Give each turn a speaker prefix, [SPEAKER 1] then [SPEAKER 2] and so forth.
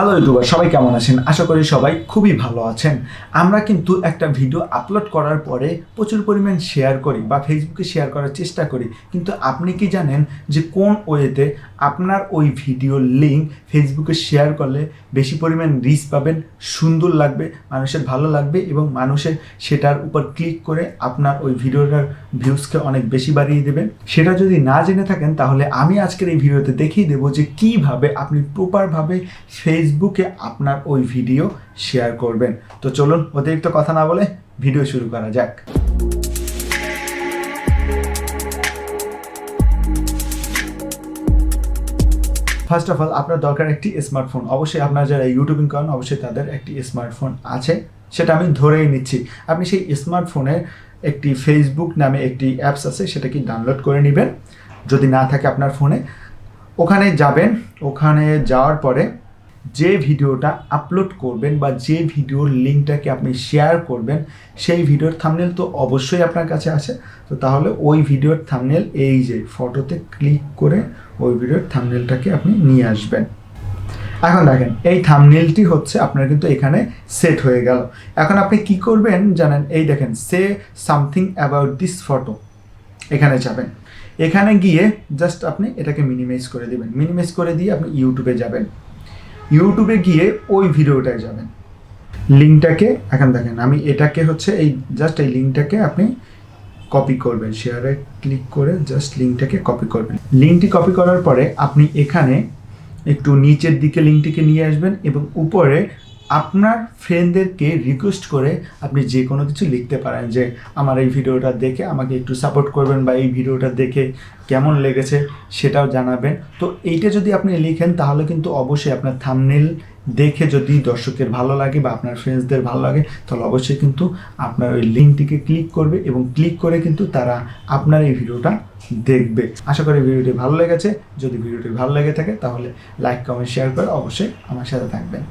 [SPEAKER 1] Hello YouTuber, সবাই কেমন আছেন? আশা করি সবাই খুবই ভালো আছেন। আমরা কিন্তু একটা ভিডিও আপলোড করার পরে প্রচুর পরিমাণ শেয়ার করি বা ফেসবুকে শেয়ার করার চেষ্টা করি, কিন্তু আপনি কি জানেন যে কোন ওয়েতে আপনার ওই ভিডিওর লিঙ্ক ফেসবুকে শেয়ার করলে বেশি পরিমাণ রিচ পাবেন, সুন্দর লাগবে, মানুষের ভালো লাগবে এবং মানুষের সেটার উপর ক্লিক করে আপনার ওই ভিডিওটার ভিউজকে অনেক বেশি বাড়িয়ে দেবেন? সেটা যদি না জেনে থাকেন তাহলে আমি আজকের এই ভিডিওতে দেখিয়ে দেবো যে কীভাবে আপনি প্রপারভাবে ফেসবুকে আপনার ওই ভিডিও শেয়ার করবেন। তো চলুন অতিরিক্ত কথা না বলে ভিডিও শুরু করা যাক। ফার্স্ট অফ অল আপনার দরকার একটি স্মার্টফোন। অবশ্যই আপনারা যারা ইউটিউবিং করেন অবশ্যই তাদের একটি স্মার্টফোন আছে, সেটা আমি ধরেই নিচ্ছি। আপনি সেই স্মার্টফোনে একটি ফেসবুক নামে একটি অ্যাপস আছে, সেটাকে ডাউনলোড করে নেবেন যদি না থাকে আপনার ফোনে। ওখানে যাবেন, ওখানে যাওয়ার পরে যে ভিডিওটা আপলোড করবেন বা যে ভিডিওর লিঙ্কটাকে আপনি শেয়ার করবেন সেই ভিডিওর থাম্বনেল তো অবশ্যই আপনার কাছে আছে। তো তাহলে ওই ভিডিওর থাম্বনেল এই যে ফটোতে ক্লিক করে ওই ভিডিওর থাম্বনেলটাকে আপনি নিয়ে আসবেন। এখন দেখেন এই থাম্বনেলটি হচ্ছে আপনার কিন্তু এখানে সেট হয়ে গেল। এখন আপনি কি করবেন জানেন? এই দেখেন say something about this photo, এখানে যাবেন। এখানে গিয়ে জাস্ট আপনি এটাকে মিনিমাইজ করে দেবেন। মিনিমাইজ করে দিয়ে আপনি ইউটিউবে যাবেন। ইউটিউবে গিয়ে ওই ভিডিওটায় যাবেন, লিঙ্কটাকে এখন দেখেন আমি এটাকে হচ্ছে এই জাস্ট এই লিঙ্কটাকে আপনি কপি করবেন, শেয়ারে ক্লিক করে জাস্ট লিঙ্কটাকে কপি করবেন। লিঙ্কটি কপি করার পরে আপনি এখানে একটু নিচের দিকে লিঙ্কটিকে নিয়ে আসবেন এবং উপরে আপনার ফ্রেন্ডদেরকে রিকোয়েস্ট করে আপনি যে কোনো কিছু লিখতে পারেন যে আমার এই ভিডিওটা দেখে আমাকে একটু সাপোর্ট করবেন বা এই ভিডিওটা দেখে কেমন লেগেছে সেটাও জানাবেন। তো এইটা যদি আপনি লিখেন তাহলে কিন্তু অবশ্যই আপনার থাম্বনেল দেখে যদি দর্শকের ভালো লাগে বা আপনার ফ্রেন্ডসদের ভালো লাগে তাহলে অবশ্যই কিন্তু আপনার ওই লিঙ্কটিকে ক্লিক করবে এবং ক্লিক করে কিন্তু তারা আপনার এই ভিডিওটা দেখবে। আশা করি ভিডিওটি ভালো লেগেছে। যদি ভিডিওটি ভালো লেগে থাকে তাহলে লাইক, কমেন্ট, শেয়ার করে অবশ্যই আমার সাথে থাকবেন।